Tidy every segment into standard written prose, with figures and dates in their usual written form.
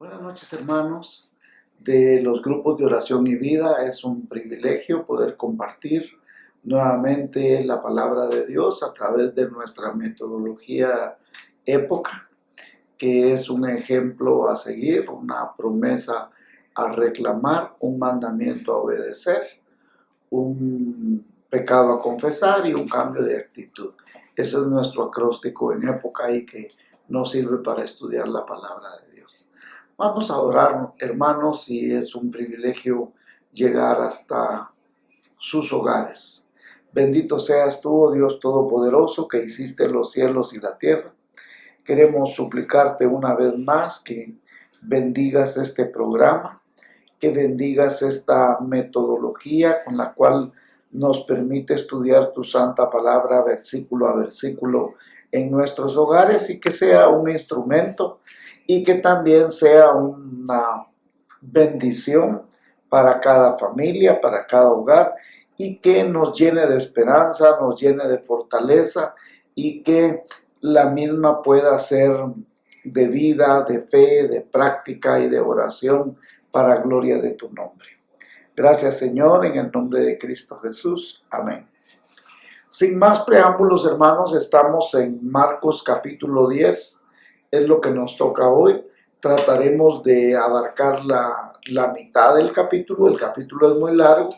Buenas noches, hermanos de los grupos de oración y vida. Es un privilegio poder compartir nuevamente la palabra de Dios a través de nuestra metodología época, que es un ejemplo a seguir, una promesa a reclamar, un mandamiento a obedecer, un pecado a confesar y un cambio de actitud. Ese es nuestro acróstico en época y que nos sirve para estudiar la palabra de Dios. Vamos a orar, hermanos, y es un privilegio llegar hasta sus hogares. Bendito seas tú, oh Dios Todopoderoso, que hiciste los cielos y la tierra. Queremos suplicarte una vez más que bendigas este programa, que bendigas esta metodología con la cual nos permite estudiar tu santa palabra versículo a versículo en nuestros hogares y que sea un instrumento y que también sea una bendición para cada familia, para cada hogar y que nos llene de esperanza, nos llene de fortaleza y que la misma pueda ser de vida, de fe, de práctica y de oración para gloria de tu nombre. Gracias, Señor, en el nombre de Cristo Jesús. Amén. Sin más preámbulos, hermanos, estamos en Marcos capítulo 10. Es lo que nos toca hoy. Trataremos de abarcar la mitad del capítulo. El capítulo es muy largo.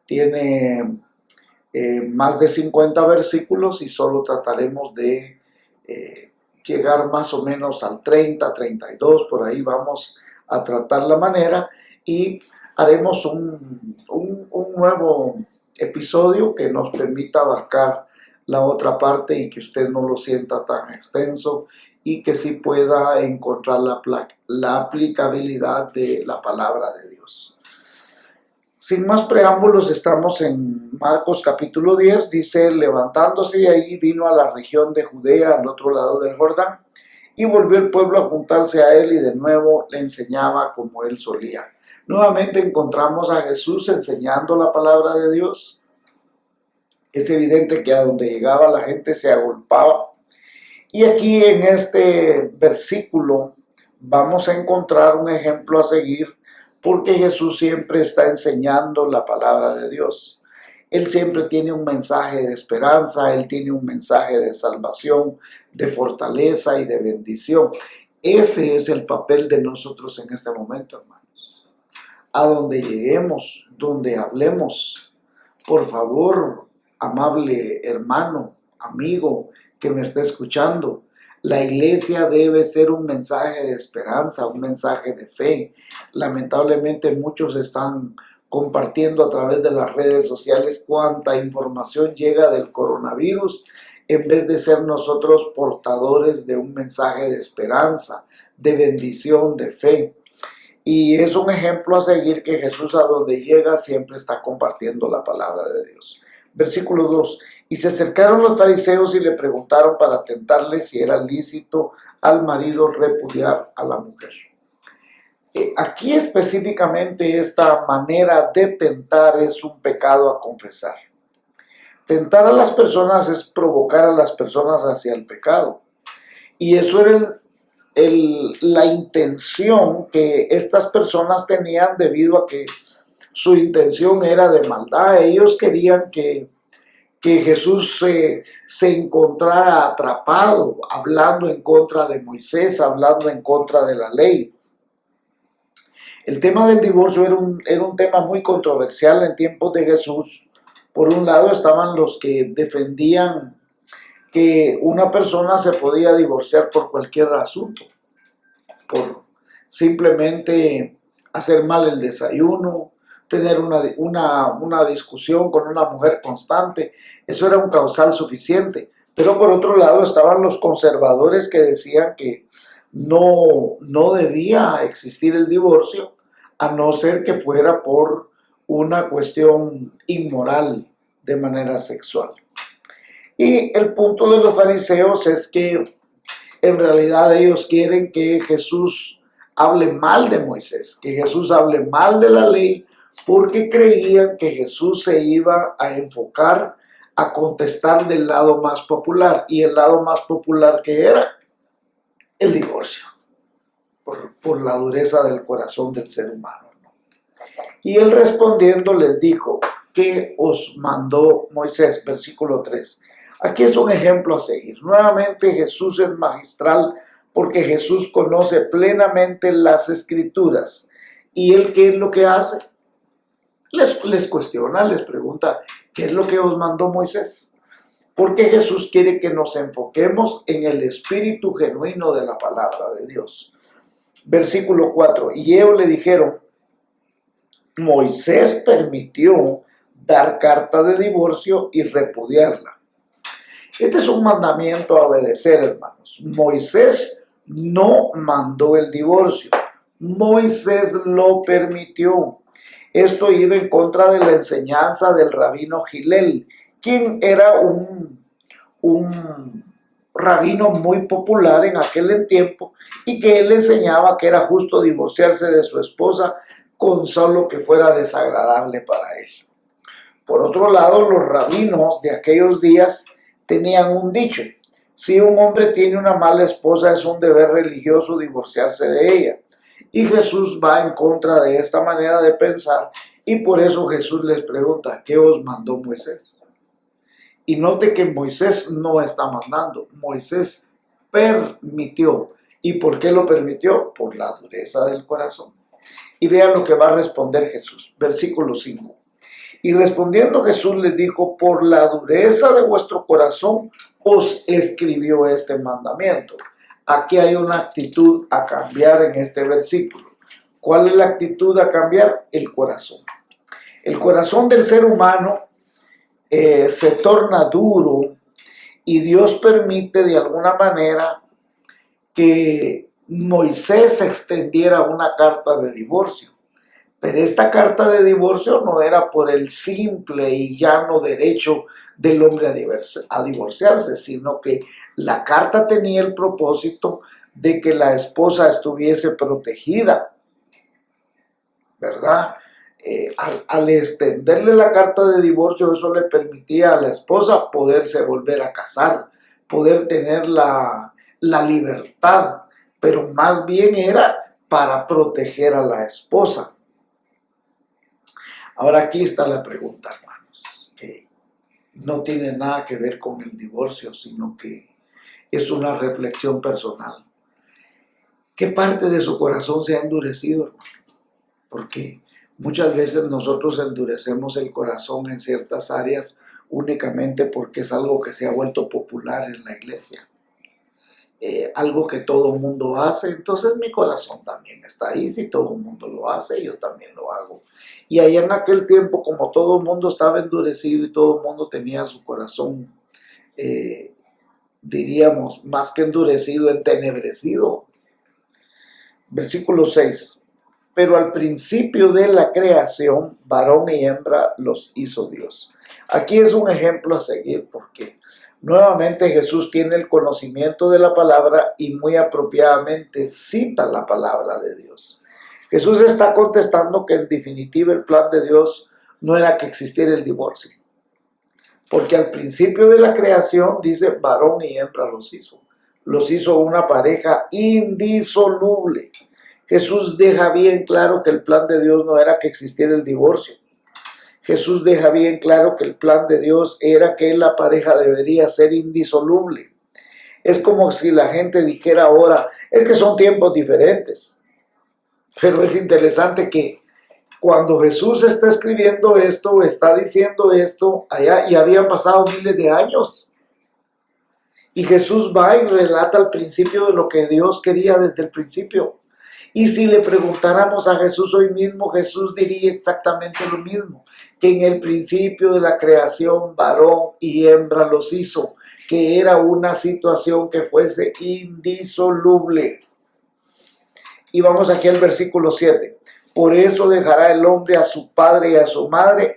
Tiene más de 50 versículos y solo trataremos de llegar más o menos al 30, 32, por ahí vamos a tratar la manera y haremos un nuevo episodio que nos permita abarcar la otra parte y que usted no lo sienta tan extenso y que sí pueda encontrar la aplicabilidad de la palabra de Dios. Sin más preámbulos, estamos en Marcos capítulo 10, dice, levantándose de ahí vino a la región de Judea al otro lado del Jordán y volvió el pueblo a juntarse a él y de nuevo le enseñaba como él solía. Nuevamente encontramos a Jesús enseñando la palabra de Dios. Es evidente que a donde llegaba la gente se agolpaba. Y aquí en este versículo vamos a encontrar un ejemplo a seguir porque Jesús siempre está enseñando la palabra de Dios. Él siempre tiene un mensaje de esperanza, Él tiene un mensaje de salvación, de fortaleza y de bendición. Ese es el papel de nosotros en este momento, hermanos. A donde lleguemos, donde hablemos, por favor, amable hermano, amigo que me está escuchando, la iglesia debe ser un mensaje de esperanza, un mensaje de fe. Lamentablemente muchos están compartiendo a través de las redes sociales cuánta información llega del coronavirus, en vez de ser nosotros portadores de un mensaje de esperanza, de bendición, de fe. Y es un ejemplo a seguir que Jesús a donde llega siempre está compartiendo la palabra de Dios. Versículo 2. Y se acercaron los fariseos y le preguntaron para tentarle si era lícito al marido repudiar a la mujer. Aquí específicamente esta manera de tentar es un pecado a confesar. Tentar a las personas es provocar a las personas hacia el pecado. Y eso era la intención que estas personas tenían debido a que su intención era de maldad. Ellos querían que Jesús se encontrara atrapado, hablando en contra de Moisés, hablando en contra de la ley. El tema del divorcio era un tema muy controversial en tiempos de Jesús. Por un lado estaban los que defendían que una persona se podía divorciar por cualquier asunto, por simplemente hacer mal el desayuno, tener una discusión con una mujer constante. Eso era un causal suficiente. Pero por otro lado estaban los conservadores que decían que no debía existir el divorcio a no ser que fuera por una cuestión inmoral de manera sexual. Y el punto de los fariseos es que en realidad ellos quieren que Jesús hable mal de Moisés, que Jesús hable mal de la ley, porque creían que Jesús se iba a enfocar a contestar del lado más popular. Y el lado más popular que era el divorcio. por la dureza del corazón del ser humano, ¿no? Y él respondiendo les dijo: ¿qué os mandó Moisés? Versículo 3. Aquí es un ejemplo a seguir. Nuevamente Jesús es magistral porque Jesús conoce plenamente las escrituras. ¿Y él qué es lo que hace? Les cuestiona, les pregunta: ¿qué es lo que os mandó Moisés? Porque Jesús quiere que nos enfoquemos en el espíritu genuino de la palabra de Dios. Versículo 4. Y ellos le dijeron: Moisés permitió dar carta de divorcio y repudiarla. Este es un mandamiento a obedecer, hermanos. Moisés no mandó el divorcio. Moisés lo permitió. Esto iba en contra de la enseñanza del rabino Hillel, quien era un rabino muy popular en aquel tiempo, y que él enseñaba que era justo divorciarse de su esposa con solo que fuera desagradable para él. Por otro lado, los rabinos de aquellos días tenían un dicho: si un hombre tiene una mala esposa, es un deber religioso divorciarse de ella. Y Jesús va en contra de esta manera de pensar, y por eso Jesús les pregunta: ¿qué os mandó Moisés? Y note que Moisés no está mandando, Moisés permitió. ¿Y por qué lo permitió? Por la dureza del corazón. Y vean lo que va a responder Jesús. Versículo 5. Y respondiendo Jesús les dijo: por la dureza de vuestro corazón os escribió este mandamiento. Aquí hay una actitud a cambiar en este versículo. ¿Cuál es la actitud a cambiar? El corazón. El corazón del ser humano se torna duro, y Dios permite de alguna manera que Moisés extendiera una carta de divorcio. Pero esta carta de divorcio no era por el simple y llano derecho del hombre a divorciarse, sino que la carta tenía el propósito de que la esposa estuviese protegida, ¿verdad? Al extenderle la carta de divorcio, eso le permitía a la esposa poderse volver a casar, poder tener la libertad, pero más bien era para proteger a la esposa. Ahora aquí está la pregunta, hermanos, que no tiene nada que ver con el divorcio, sino que es una reflexión personal. ¿Qué parte de su corazón se ha endurecido, hermano? Porque muchas veces nosotros endurecemos el corazón en ciertas áreas únicamente porque es algo que se ha vuelto popular en la iglesia. Algo que todo el mundo hace, entonces mi corazón también está ahí. Si todo el mundo lo hace, yo también lo hago. Y allá en aquel tiempo, como todo el mundo estaba endurecido y todo el mundo tenía su corazón, diríamos, más que endurecido, entenebrecido. Versículo 6. Pero al principio de la creación, varón y hembra los hizo Dios. Aquí es un ejemplo a seguir, porque nuevamente Jesús tiene el conocimiento de la palabra y muy apropiadamente cita la palabra de Dios. Jesús está contestando que en definitiva el plan de Dios no era que existiera el divorcio, porque al principio de la creación dice varón y hembra los hizo una pareja indisoluble. Jesús deja bien claro que el plan de Dios no era que existiera el divorcio. Jesús deja bien claro que el plan de Dios era que la pareja debería ser indisoluble. Es como si la gente dijera ahora: es que son tiempos diferentes. Pero es interesante que cuando Jesús está escribiendo esto, está diciendo esto, allá y habían pasado miles de años. Y Jesús va y relata al principio de lo que Dios quería desde el principio. Y si le preguntáramos a Jesús hoy mismo, Jesús diría exactamente lo mismo, que en el principio de la creación varón y hembra los hizo, que era una situación que fuese indisoluble. Y vamos aquí al versículo 7. Por eso dejará el hombre a su padre y a su madre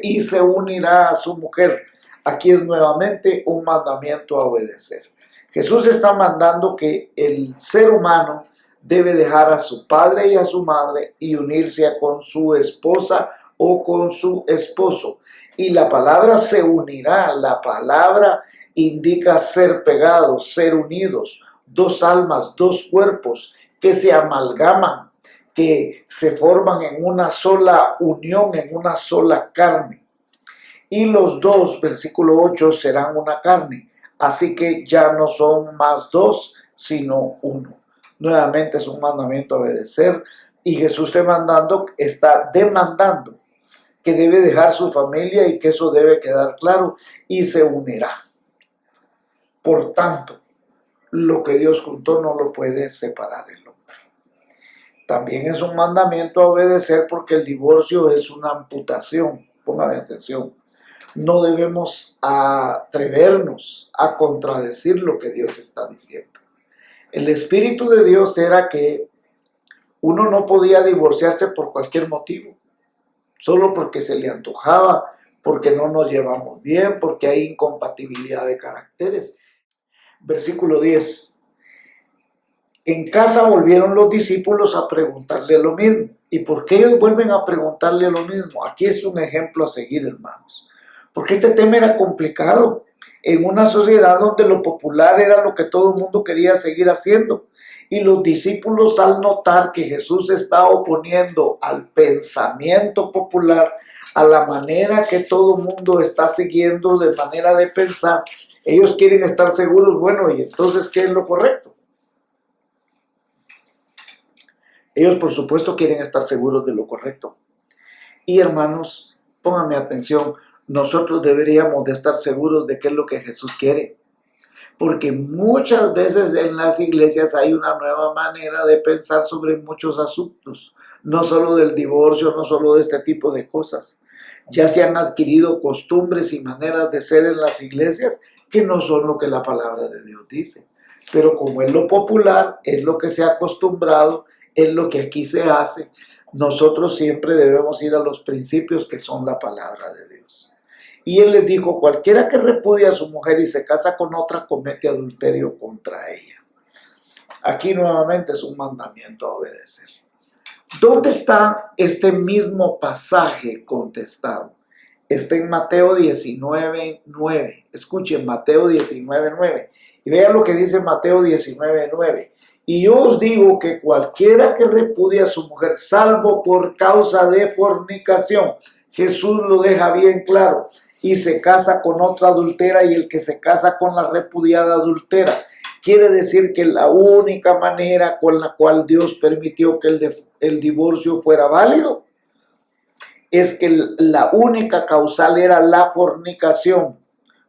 y se unirá a su mujer. Aquí es nuevamente un mandamiento a obedecer. Jesús está mandando que el ser humano debe dejar a su padre y a su madre y unirse con su esposa o con su esposo. Y la palabra se unirá, la palabra indica ser pegados, ser unidos, dos almas, dos cuerpos que se amalgaman, que se forman en una sola unión, en una sola carne. Y los dos, versículo 8, serán una carne. Así que ya no son más dos, sino uno. Nuevamente es un mandamiento a obedecer. Y Jesús está demandando que debe dejar su familia y que eso debe quedar claro y se unirá. Por tanto, lo que Dios juntó no lo puede separar el hombre. También es un mandamiento a obedecer porque el divorcio es una amputación. Póngame atención. No debemos atrevernos a contradecir lo que Dios está diciendo. El Espíritu de Dios era que uno no podía divorciarse por cualquier motivo, solo porque se le antojaba, porque no nos llevamos bien, porque hay incompatibilidad de caracteres. Versículo 10. En casa volvieron los discípulos a preguntarle lo mismo. ¿Y por qué ellos vuelven a preguntarle lo mismo? Aquí es un ejemplo a seguir, hermanos. Porque este tema era complicado en una sociedad donde lo popular era lo que todo el mundo quería seguir haciendo. Y los discípulos, al notar que Jesús está oponiendo al pensamiento popular, a la manera que todo el mundo está siguiendo de manera de pensar, ellos quieren estar seguros. Bueno, ¿y entonces qué es lo correcto? Ellos, por supuesto, quieren estar seguros de lo correcto. Y hermanos, pónganme atención, nosotros deberíamos de estar seguros de qué es lo que Jesús quiere. Porque muchas veces en las iglesias hay una nueva manera de pensar sobre muchos asuntos. No solo del divorcio, no solo de este tipo de cosas. Ya se han adquirido costumbres y maneras de ser en las iglesias que no son lo que la palabra de Dios dice. Pero como es lo popular, es lo que se ha acostumbrado, es lo que aquí se hace, nosotros siempre debemos ir a los principios que son la palabra de Dios. Y él les dijo, cualquiera que repudia a su mujer y se casa con otra, comete adulterio contra ella. Aquí nuevamente es un mandamiento a obedecer. ¿Dónde está este mismo pasaje contestado? Está en Mateo 19:9. Escuchen, Mateo 19:9. Y vean lo que dice Mateo 19:9. Y yo os digo que cualquiera que repudia a su mujer, salvo por causa de fornicación, Jesús lo deja bien claro, y se casa con otra adultera, y el que se casa con la repudiada adultera. Quiere decir que la única manera con la cual Dios permitió que el divorcio fuera válido es que la única causal era la fornicación,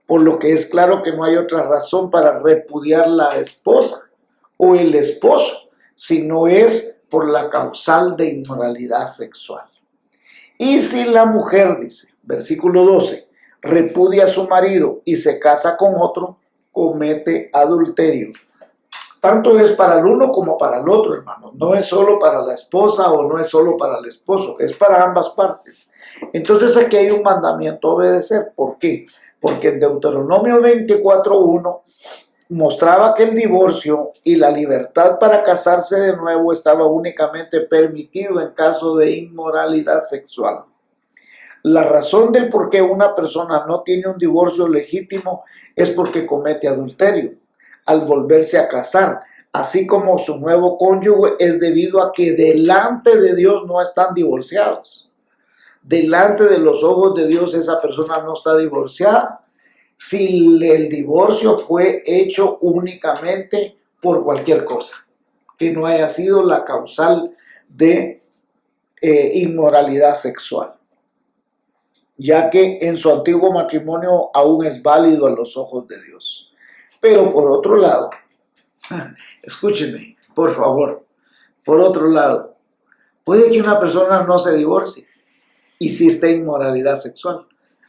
por lo que es claro que no hay otra razón para repudiar la esposa o el esposo, si no es por la causal de inmoralidad sexual. Y si la mujer, dice, versículo 12, repudia a su marido y se casa con otro, comete adulterio. Tanto es para el uno como para el otro, hermano. No es solo para la esposa o no es solo para el esposo, es para ambas partes. Entonces aquí hay un mandamiento a obedecer. ¿Por qué? Porque en Deuteronomio 24:1 mostraba que el divorcio y la libertad para casarse de nuevo estaba únicamente permitido en caso de inmoralidad sexual. La razón del por qué una persona no tiene un divorcio legítimo es porque comete adulterio al volverse a casar, así como su nuevo cónyuge, es debido a que delante de Dios no están divorciados. Delante de los ojos de Dios esa persona no está divorciada. Si el divorcio fue hecho únicamente por cualquier cosa, que no haya sido la causal de inmoralidad sexual, ya que en su antiguo matrimonio aún es válido a los ojos de Dios. Pero por otro lado, escúchenme, por favor, por otro lado, puede que una persona no se divorcie y sí esté en inmoralidad sexual.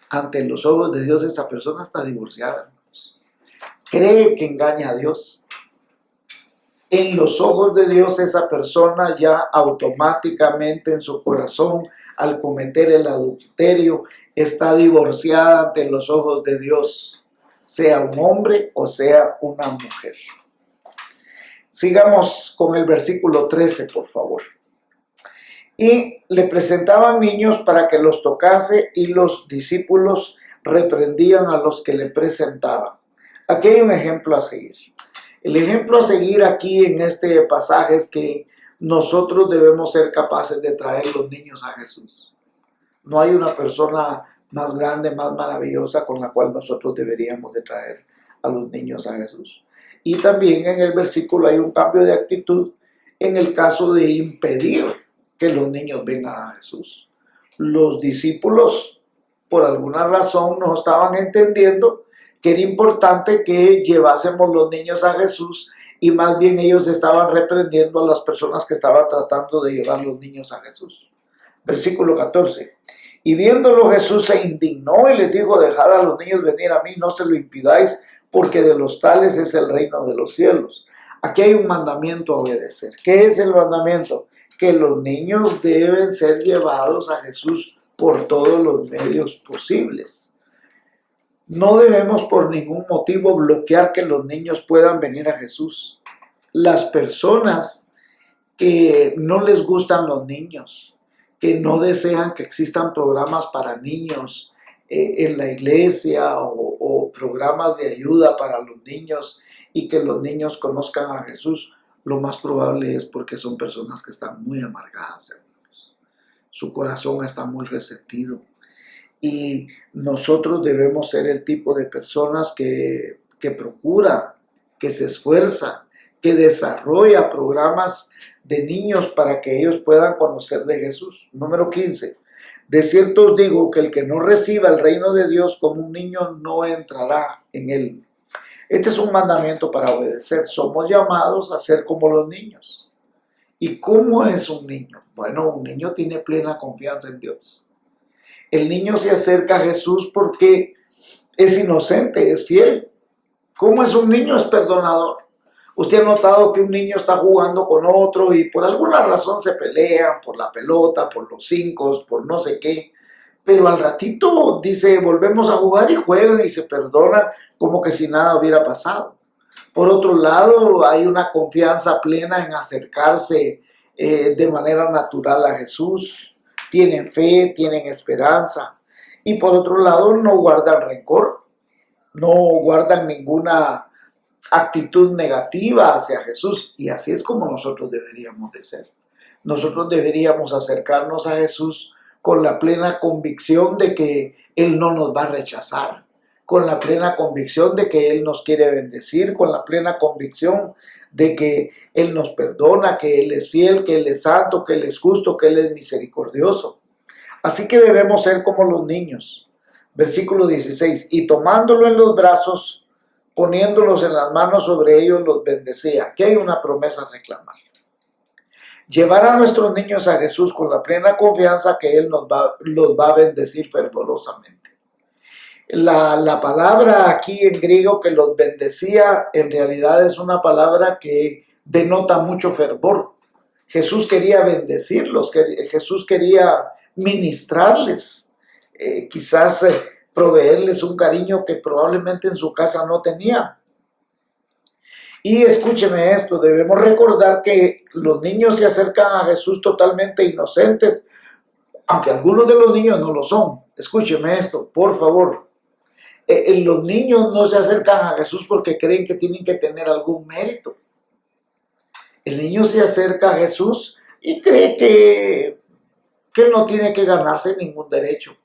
Ante los ojos de Dios esa persona está divorciada. Cree que engaña a Dios. En los ojos de Dios esa persona ya automáticamente en su corazón, al cometer el adulterio, está divorciada ante los ojos de Dios, sea un hombre o sea una mujer. Sigamos con el versículo 13, por favor. Y le presentaban niños para que los tocase, y los discípulos reprendían a los que le presentaban. Aquí hay un ejemplo a seguir. El ejemplo a seguir aquí en este pasaje es que nosotros debemos ser capaces de traer los niños a Jesús. No hay una persona más grande, más maravillosa con la cual nosotros deberíamos de traer a los niños a Jesús. Y también en el versículo hay un cambio de actitud en el caso de impedir que los niños vengan a Jesús. Los discípulos, por alguna razón, no estaban entendiendo que era importante que llevásemos los niños a Jesús, y más bien ellos estaban reprendiendo a las personas que estaban tratando de llevar los niños a Jesús. Versículo 14. Y viéndolo Jesús se indignó y les dijo: dejad a los niños venir a mí, no se lo impidáis, porque de los tales es el reino de los cielos. Aquí hay un mandamiento a obedecer. ¿Qué es el mandamiento? Que los niños deben ser llevados a Jesús por todos los medios posibles. No debemos por ningún motivo bloquear que los niños puedan venir a Jesús. Las personas que no les gustan los niños, que no desean que existan programas para niños en la iglesia o programas de ayuda para los niños y que los niños conozcan a Jesús, lo más probable es porque son personas que están muy amargadas, hermanos. Su corazón está muy resentido. Y nosotros debemos ser el tipo de personas que procura, que se esfuerza, que desarrolla programas de niños para que ellos puedan conocer de Jesús. Número 15. De cierto os digo que el que no reciba el reino de Dios como un niño no entrará en él. Este es un mandamiento para obedecer. Somos llamados a ser como los niños. ¿Y cómo es un niño? Bueno, un niño tiene plena confianza en Dios. El niño se acerca a Jesús porque es inocente, es fiel. ¿Cómo es un niño? Es perdonador. Usted ha notado que un niño está jugando con otro y por alguna razón se pelean por la pelota, por los cinco, por no sé qué. Pero al ratito dice: volvemos a jugar, y juegan y se perdonan como que si nada hubiera pasado. Por otro lado, hay una confianza plena en acercarse de manera natural a Jesús. Tienen fe, tienen esperanza. Y por otro lado, no guardan rencor, no guardan ninguna actitud negativa hacia Jesús. Y así es como nosotros deberíamos de ser. Nosotros deberíamos acercarnos a Jesús con la plena convicción de que Él no nos va a rechazar, con la plena convicción de que Él nos quiere bendecir, con la plena convicción de que Él nos perdona, que Él es fiel, que Él es santo, que Él es justo, que Él es misericordioso. Así que debemos ser como los niños. Versículo 16. Y tomándolo en los brazos, poniéndolos en las manos sobre ellos, los bendecía. Aquí hay una promesa a reclamar. Llevar a nuestros niños a Jesús con la plena confianza que Él los va a bendecir fervorosamente. La palabra aquí en griego que los bendecía en realidad es una palabra que denota mucho fervor. Jesús quería bendecirlos, Jesús quería ministrarles, quizás proveerles un cariño que probablemente en su casa no tenía. Y escúcheme esto, debemos recordar que los niños se acercan a Jesús totalmente inocentes, aunque algunos de los niños no lo son. Escúcheme esto, por favor. Los niños no se acercan a Jesús porque creen que tienen que tener algún mérito. El niño se acerca a Jesús y cree que no tiene que ganarse ningún derecho.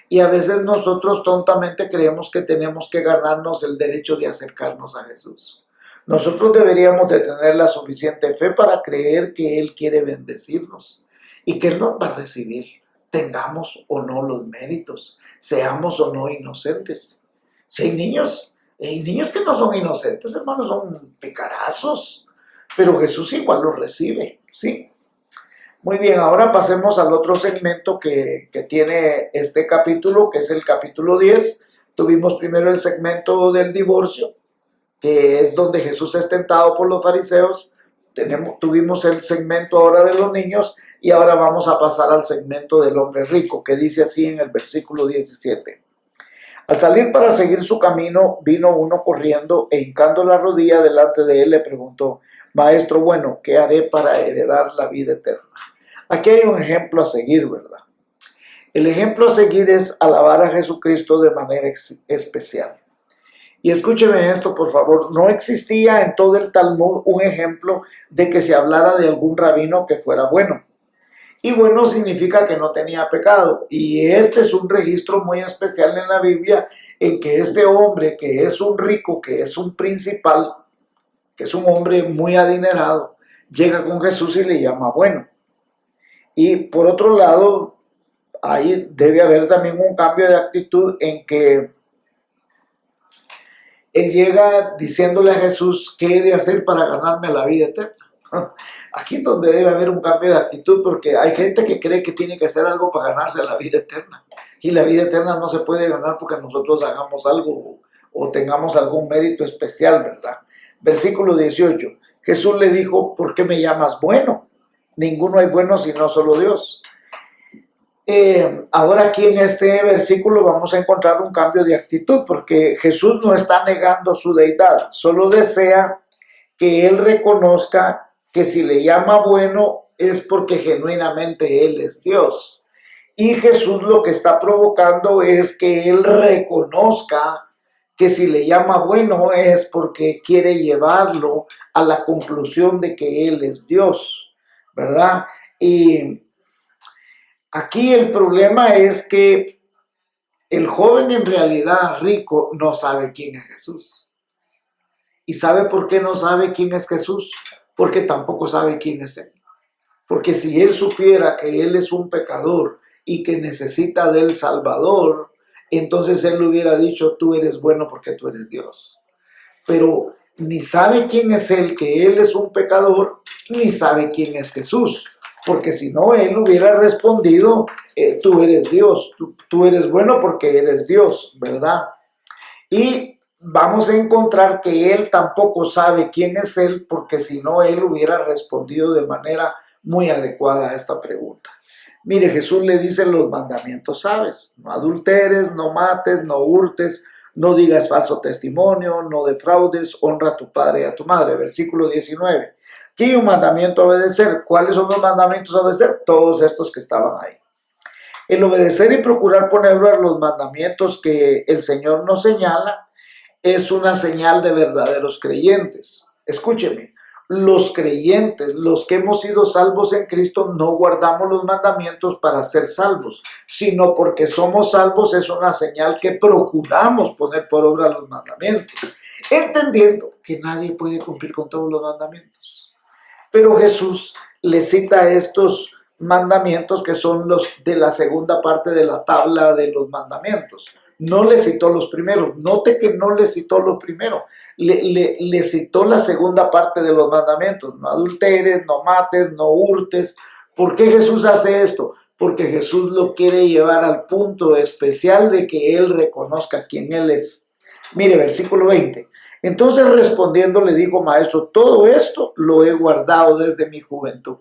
Y a veces nosotros tontamente creemos que tenemos que ganarnos el derecho de acercarnos a Jesús. Nosotros deberíamos de tener la suficiente fe para creer que Él quiere bendecirnos y que Él nos va a recibir, tengamos o no los méritos, seamos o no inocentes. Si hay niños que no son inocentes, hermanos, son picarazos, pero Jesús igual los recibe, ¿sí? Muy bien, ahora pasemos al otro segmento que tiene este capítulo, que es el capítulo 10. Tuvimos primero el segmento del divorcio, que es donde Jesús es tentado por los fariseos. Tuvimos el segmento ahora de los niños y ahora vamos a pasar al segmento del hombre rico, que dice así en el versículo 17. Al salir para seguir su camino, vino uno corriendo e hincando la rodilla delante de él le preguntó: Maestro bueno, ¿qué haré para heredar la vida eterna? Aquí hay un ejemplo a seguir, ¿verdad? El ejemplo a seguir es alabar a Jesucristo de manera especial. Y escúcheme esto, por favor, no existía en todo el Talmud un ejemplo de que se hablara de algún rabino que fuera bueno. Y bueno significa que no tenía pecado. Y este es un registro muy especial en la Biblia en que este hombre, que es un rico, que es un principal, que es un hombre muy adinerado, llega con Jesús y le llama bueno. Y por otro lado, ahí debe haber también un cambio de actitud en que él llega diciéndole a Jesús qué he de hacer para ganarme la vida eterna. Aquí es donde debe haber un cambio de actitud, porque hay gente que cree que tiene que hacer algo para ganarse la vida eterna. Y la vida eterna no se puede ganar porque nosotros hagamos algo o tengamos algún mérito especial, ¿verdad? Versículo 18. Jesús le dijo, ¿por qué me llamas bueno? Ninguno hay bueno sino solo Dios. Ahora aquí en este versículo vamos a encontrar un cambio de actitud, porque Jesús no está negando su deidad, solo desea que él reconozca que si le llama bueno es porque genuinamente él es Dios. Y Jesús lo que está provocando es que él reconozca que si le llama bueno es porque quiere llevarlo a la conclusión de que él es Dios, ¿verdad? Y aquí el problema es que el joven en realidad rico no sabe quién es Jesús. ¿Y sabe por qué no sabe quién es Jesús? Porque tampoco sabe quién es Él. Porque si él supiera que él es un pecador y que necesita del Salvador, entonces él le hubiera dicho, tú eres bueno porque tú eres Dios. Pero ni sabe quién es él, que él es un pecador, ni sabe quién es Jesús. Porque si no, él hubiera respondido, tú eres Dios, tú eres bueno porque eres Dios, ¿verdad? Y vamos a encontrar que él tampoco sabe quién es él, porque si no, él hubiera respondido de manera muy adecuada a esta pregunta. Mire, Jesús le dice los mandamientos, ¿sabes? No adulteres, no mates, no hurtes, no digas falso testimonio, no defraudes, honra a tu padre y a tu madre. Versículo 19. Aquí hay un mandamiento a obedecer. ¿Cuáles son los mandamientos a obedecer? Todos estos que estaban ahí. El obedecer y procurar poner obra los mandamientos que el Señor nos señala es una señal de verdaderos creyentes. Escúcheme, los creyentes, los que hemos sido salvos en Cristo, no guardamos los mandamientos para ser salvos, sino porque somos salvos es una señal que procuramos poner por obra los mandamientos, entendiendo que nadie puede cumplir con todos los mandamientos. Pero Jesús le cita estos mandamientos que son los de la segunda parte de la tabla de los mandamientos. No le citó los primeros. Note que no le citó los primeros. Le citó la segunda parte de los mandamientos. No adulteres, no mates, no hurtes. ¿Por qué Jesús hace esto? Porque Jesús lo quiere llevar al punto especial de que Él reconozca quién Él es. Mire, versículo 20. Entonces respondiendo le dijo, maestro, todo esto lo he guardado desde mi juventud.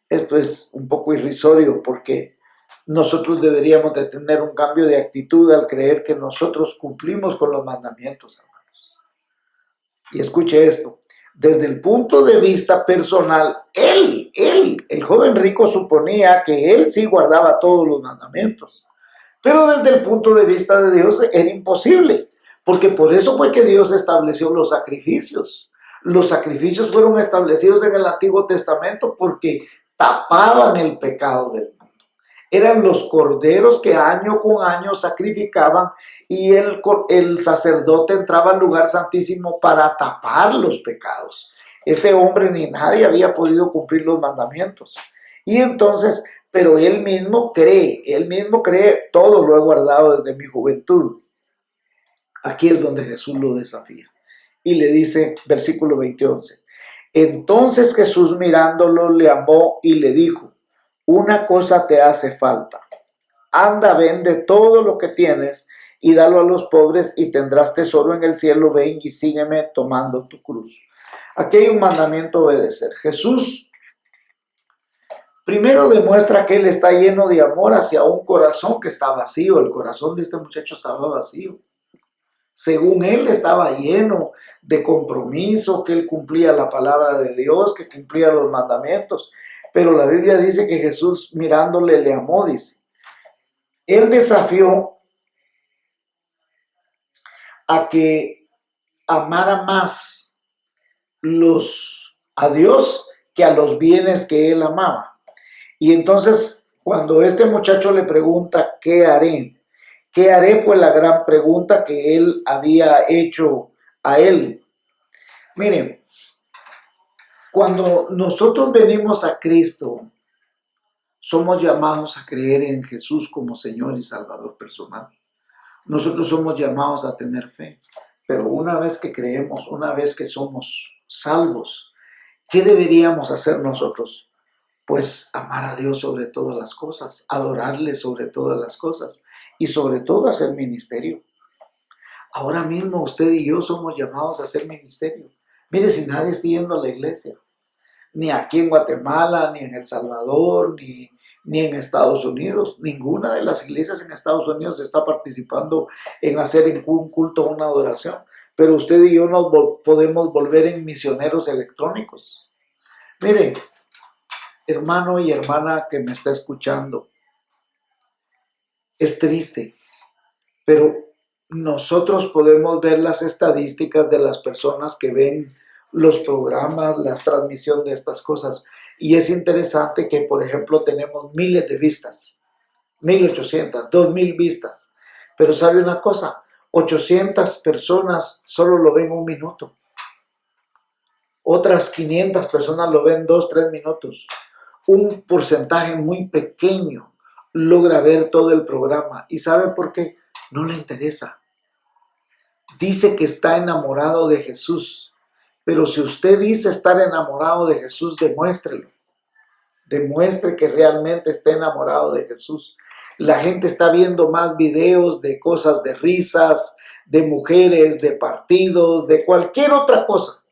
Esto es un poco irrisorio porque nosotros deberíamos de tener un cambio de actitud al creer que nosotros cumplimos con los mandamientos, hermanos. Y escuche esto, desde el punto de vista personal, el joven rico suponía que él sí guardaba todos los mandamientos, pero desde el punto de vista de Dios era imposible, porque por eso fue que Dios estableció los sacrificios. Los sacrificios fueron establecidos en el Antiguo Testamento porque tapaban el pecado del mundo. Eran los corderos que año con año sacrificaban y el sacerdote entraba al lugar santísimo para tapar los pecados. Este hombre ni nadie había podido cumplir los mandamientos. Y entonces, pero él mismo cree, todo lo he guardado desde mi juventud. Aquí es donde Jesús lo desafía. Y le dice, versículo 21. Entonces Jesús mirándolo le amó y le dijo, una cosa te hace falta. Anda, vende todo lo que tienes y dalo a los pobres y tendrás tesoro en el cielo. Ven y sígueme tomando tu cruz. Aquí hay un mandamiento a obedecer. Jesús primero demuestra que Él está lleno de amor hacia un corazón que está vacío. El corazón de este muchacho estaba vacío. Según él estaba lleno de compromiso, que él cumplía la palabra de Dios, que cumplía los mandamientos. Pero la Biblia dice que Jesús mirándole le amó, dice. Él desafió a que amara más a Dios que a los bienes que él amaba. Y entonces, cuando este muchacho le pregunta, ¿qué haré? ¿Qué haré? Fue la gran pregunta que él había hecho a él. Miren, cuando nosotros venimos a Cristo, somos llamados a creer en Jesús como Señor y Salvador personal. Nosotros somos llamados a tener fe. Pero una vez que creemos, una vez que somos salvos, ¿qué deberíamos hacer nosotros? Pues amar a Dios sobre todas las cosas, adorarle sobre todas las cosas y sobre todo hacer ministerio. Ahora mismo usted y yo somos llamados a hacer ministerio. Mire, si nadie está yendo a la iglesia, ni aquí en Guatemala, ni en El Salvador, ni en Estados Unidos. Ninguna de las iglesias en Estados Unidos está participando en hacer un culto o una adoración. Pero usted y yo nos podemos volver en misioneros electrónicos. Mire, hermano y hermana que me está escuchando, es triste, pero nosotros podemos ver las estadísticas de las personas que ven los programas, las transmisiones de estas cosas. Y es interesante que, por ejemplo, tenemos miles de vistas, 1,800, 2,000 vistas. Pero ¿sabe una cosa? 800 personas solo lo ven 1 minuto. Otras 500 personas lo ven 2, 3 minutos. Un porcentaje muy pequeño logra ver todo el programa. ¿Y sabe por qué? No le interesa. Dice que está enamorado de Jesús. Pero si usted dice estar enamorado de Jesús, demuéstrelo. Demuestre que realmente está enamorado de Jesús. La gente está viendo más videos de cosas de risas, de mujeres, de partidos, de cualquier otra cosa.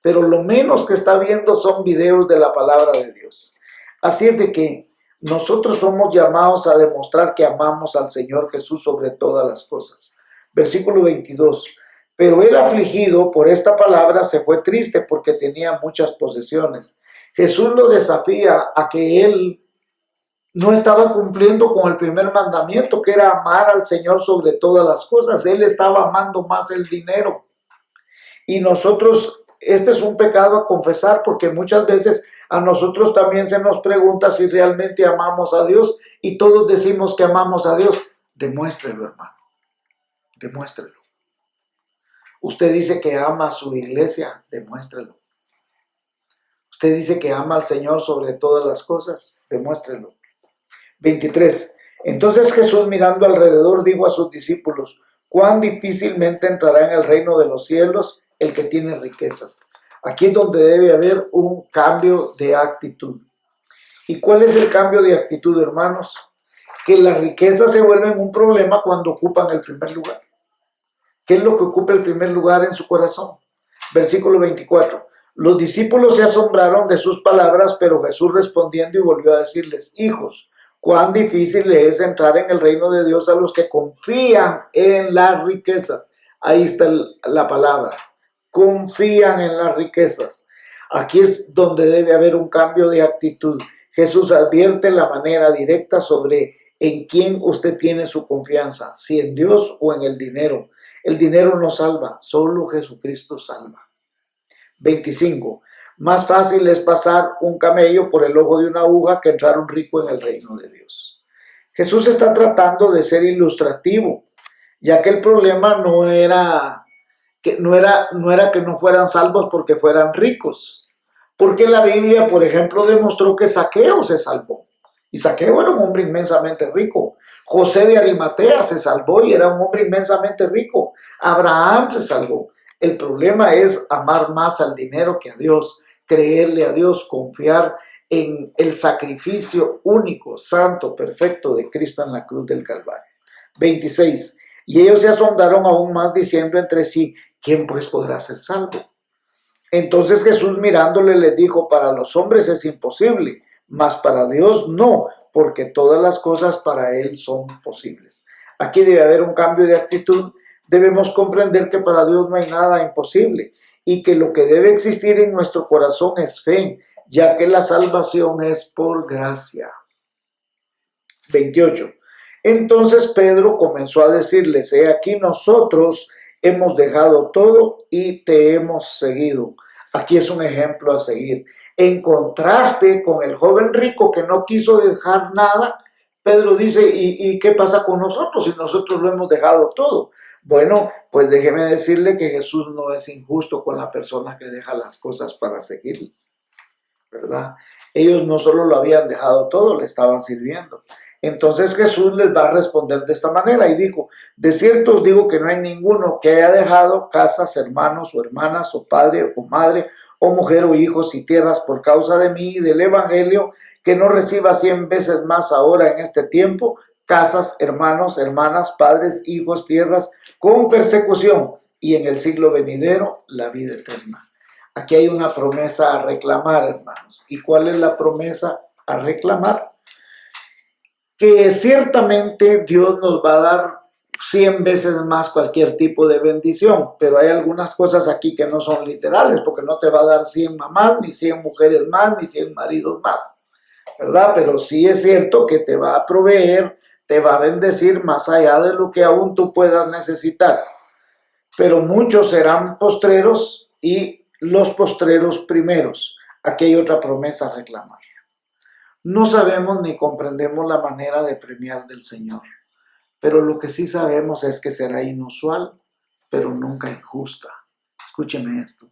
Pero lo menos que está viendo son videos de la palabra de Dios. Así es de que nosotros somos llamados a demostrar que amamos al Señor Jesús sobre todas las cosas. Versículo 22. Pero el afligido por esta palabra se fue triste porque tenía muchas posesiones. Jesús lo desafía a que él no estaba cumpliendo con el primer mandamiento, que era amar al Señor sobre todas las cosas. Él estaba amando más el dinero. Y nosotros, este es un pecado a confesar, porque muchas veces a nosotros también se nos pregunta si realmente amamos a Dios, y todos decimos que amamos a Dios. Demuéstrelo, hermano. Demuéstrelo. Usted dice que ama a su iglesia, demuéstrelo. Usted dice que ama al Señor sobre todas las cosas, demuéstrelo. 23. Entonces Jesús, mirando alrededor, dijo a sus discípulos: cuán difícilmente entrará en el reino de los cielos el que tiene riquezas. Aquí es donde debe haber un cambio de actitud. ¿Y cuál es el cambio de actitud, hermanos? Que las riquezas se vuelven un problema cuando ocupan el primer lugar. ¿Qué es lo que ocupa el primer lugar en su corazón? Versículo 24. Los discípulos se asombraron de sus palabras, pero Jesús respondiendo y volvió a decirles: hijos, cuán difícil es entrar en el reino de Dios a los que confían en las riquezas. Ahí está la palabra. Confían en las riquezas. Aquí es donde debe haber un cambio de actitud. Jesús advierte la manera directa sobre en quién usted tiene su confianza, si en Dios o en el dinero. El dinero no salva, solo Jesucristo salva. 25. Más fácil es pasar un camello por el ojo de una aguja que entrar un rico en el reino de Dios. Jesús está tratando de ser ilustrativo, ya que el problema no era que no fueran salvos porque fueran ricos. Porque la Biblia, por ejemplo, demostró que Zaqueo se salvó. Y Zaqueo era un hombre inmensamente rico. José de Arimatea se salvó y era un hombre inmensamente rico. Abraham se salvó. El problema es amar más al dinero que a Dios, creerle a Dios, confiar en el sacrificio único, santo, perfecto de Cristo en la cruz del Calvario. 26. Y ellos se asombraron aún más diciendo entre sí: ¿quién pues podrá ser salvo? Entonces Jesús mirándole les dijo: para los hombres es imposible, mas para Dios no, porque todas las cosas para Él son posibles. Aquí debe haber un cambio de actitud. Debemos comprender que para Dios no hay nada imposible y que lo que debe existir en nuestro corazón es fe, ya que la salvación es por gracia. 28. Entonces Pedro comenzó a decirles: he aquí nosotros hemos dejado todo y te hemos seguido. Aquí es un ejemplo a seguir. En contraste con el joven rico que no quiso dejar nada, Pedro dice, ¿y qué pasa con nosotros si nosotros lo hemos dejado todo? Bueno, pues déjeme decirle que Jesús no es injusto con la persona que deja las cosas para seguirle, ¿verdad? Ellos no solo lo habían dejado todo, le estaban sirviendo. Entonces Jesús les va a responder de esta manera y dijo, de cierto os digo que no hay ninguno que haya dejado casas, hermanos o hermanas o padre o madre o mujer o hijos y tierras por causa de mí y del evangelio, que no reciba 100 veces más ahora en este tiempo, casas, hermanos, hermanas, padres, hijos, tierras, con persecución y en el siglo venidero la vida eterna. Aquí hay una promesa a reclamar, hermanos. ¿Y cuál es la promesa a reclamar? Que ciertamente Dios nos va a dar 100 veces más cualquier tipo de bendición, pero hay algunas cosas aquí que no son literales, porque no te va a dar 100 mamás, ni 100 mujeres más, ni 100 maridos más, ¿verdad? Pero sí es cierto que te va a proveer, te va a bendecir más allá de lo que aún tú puedas necesitar. Pero muchos serán postreros y los postreros primeros. Aquí hay otra promesa a reclamar. No sabemos ni comprendemos la manera de premiar del Señor, pero lo que sí sabemos es que será inusual, pero nunca injusta. Escúcheme esto.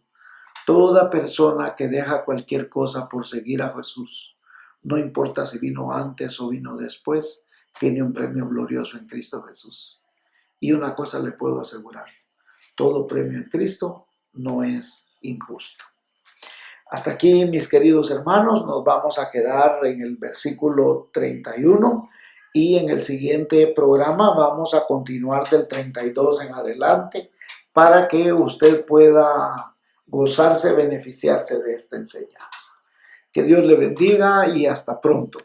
Toda persona que deja cualquier cosa por seguir a Jesús, no importa si vino antes o vino después, tiene un premio glorioso en Cristo Jesús. Y una cosa le puedo asegurar, todo premio en Cristo no es injusto. Hasta aquí, mis queridos hermanos, nos vamos a quedar en el versículo 31 y en el siguiente programa vamos a continuar del 32 en adelante para que usted pueda gozarse, beneficiarse de esta enseñanza. Que Dios le bendiga y hasta pronto.